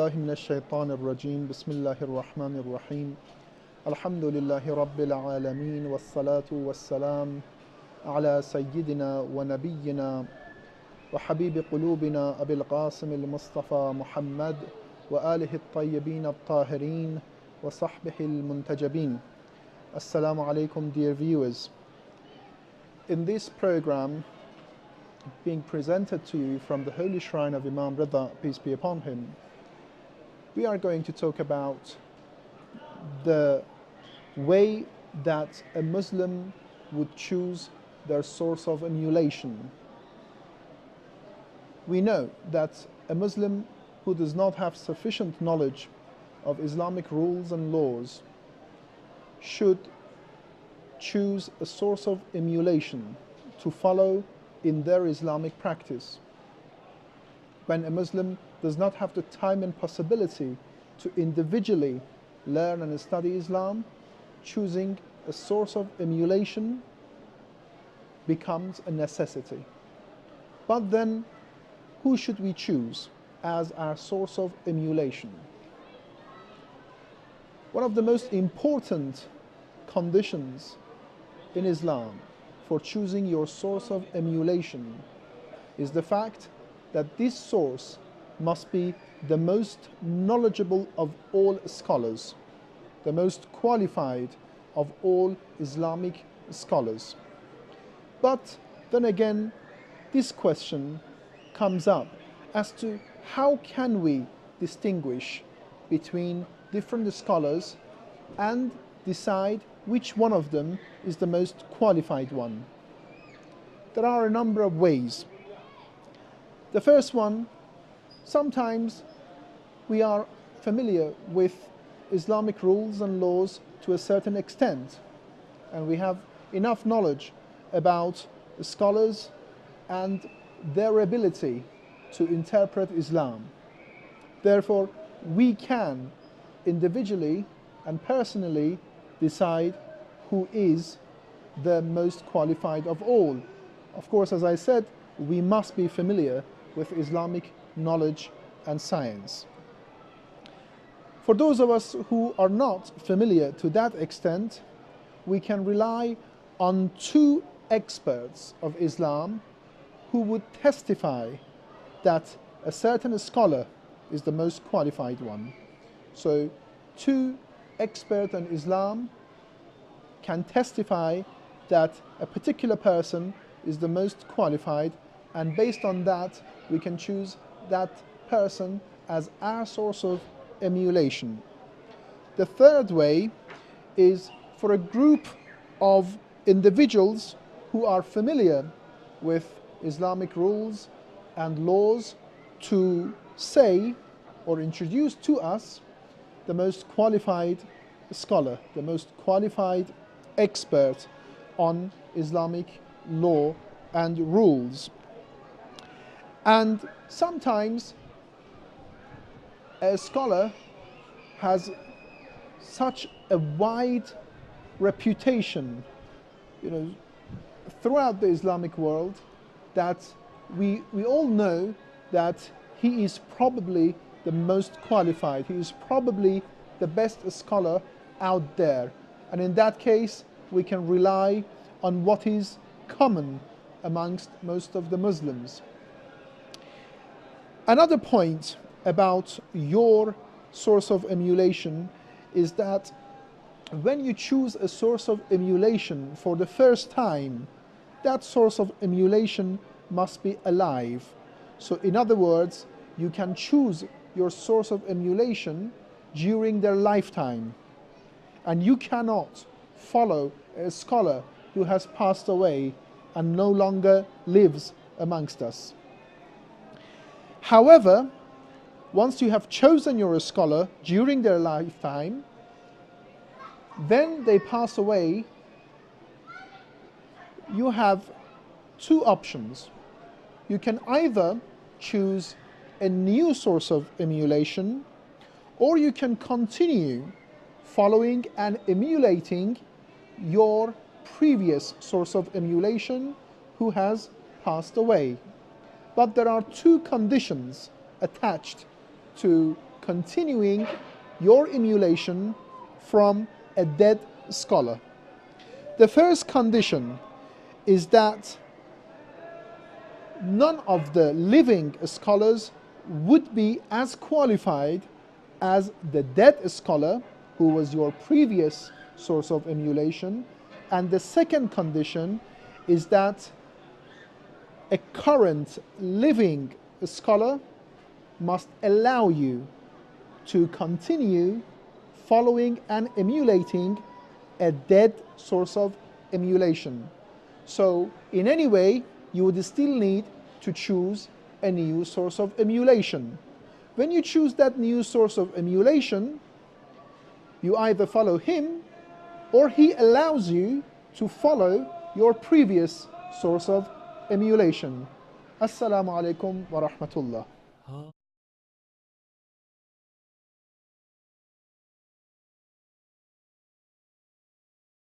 بالله من الشيطان الرجيم بسم الله الرحمن الرحيم الحمد لله رب العالمين والصلاة والسلام على سيدنا ونبينا وحبيب قلوبنا أبي القاسم المصطفى محمد وآله الطيبين الطاهرين وصحبه المنتجبين. Assalamu alaikum, dear viewers. In this program being presented to you from the holy shrine of Imam Rida, peace be upon him, we are going to talk about the way that a Muslim would choose their source of emulation. We know that a Muslim who does not have sufficient knowledge of Islamic rules and laws should choose a source of emulation to follow in their Islamic practice. When a Muslim does not have the time and possibility to individually learn and study Islam, choosing a source of emulation becomes a necessity. But then, who should we choose as our source of emulation? One of the most important conditions in Islam for choosing your source of emulation is the fact that this source must be the most knowledgeable of all scholars, the most qualified of all Islamic scholars. But then again, this question comes up as to how can we distinguish between different scholars and decide which one of them is the most qualified one. There are a number of ways. The first one, sometimes we are familiar with Islamic rules and laws to a certain extent, and we have enough knowledge about the scholars and their ability to interpret Islam. Therefore, we can individually and personally decide who is the most qualified of all. Of course, as I said, we must be familiar with Islamic knowledge and science. For those of us who are not familiar to that extent, we can rely on two experts of Islam who would testify that a certain scholar is the most qualified one. So, two experts in Islam can testify that a particular person is the most qualified, and based on that we can choose that person as our source of emulation. The third way is for a group of individuals who are familiar with Islamic rules and laws to say or introduce to us the most qualified scholar, the most qualified expert on Islamic law and rules. And sometimes a scholar has such a wide reputation, throughout the Islamic world, that we all know that he is probably the most qualified, he is probably the best scholar out there. And in that case, we can rely on what is common amongst most of the Muslims. Another point about your source of emulation is that when you choose a source of emulation for the first time, that source of emulation must be alive. So in other words, you can choose your source of emulation during their lifetime, and you cannot follow a scholar who has passed away and no longer lives amongst us. However, once you have chosen your scholar during their lifetime, then they pass away, you have two options. You can either choose a new source of emulation, or you can continue following and emulating your previous source of emulation who has passed away. But there are two conditions attached to continuing your emulation from a dead scholar. The first condition is that none of the living scholars would be as qualified as the dead scholar who was your previous source of emulation. And the second condition is that a current living scholar must allow you to continue following and emulating a dead source of emulation. So in any way, you would still need to choose a new source of emulation. When you choose that new source of emulation, you either follow him or he allows you to follow your previous source of emulation. Assalamu alaikum wa rahmatullah.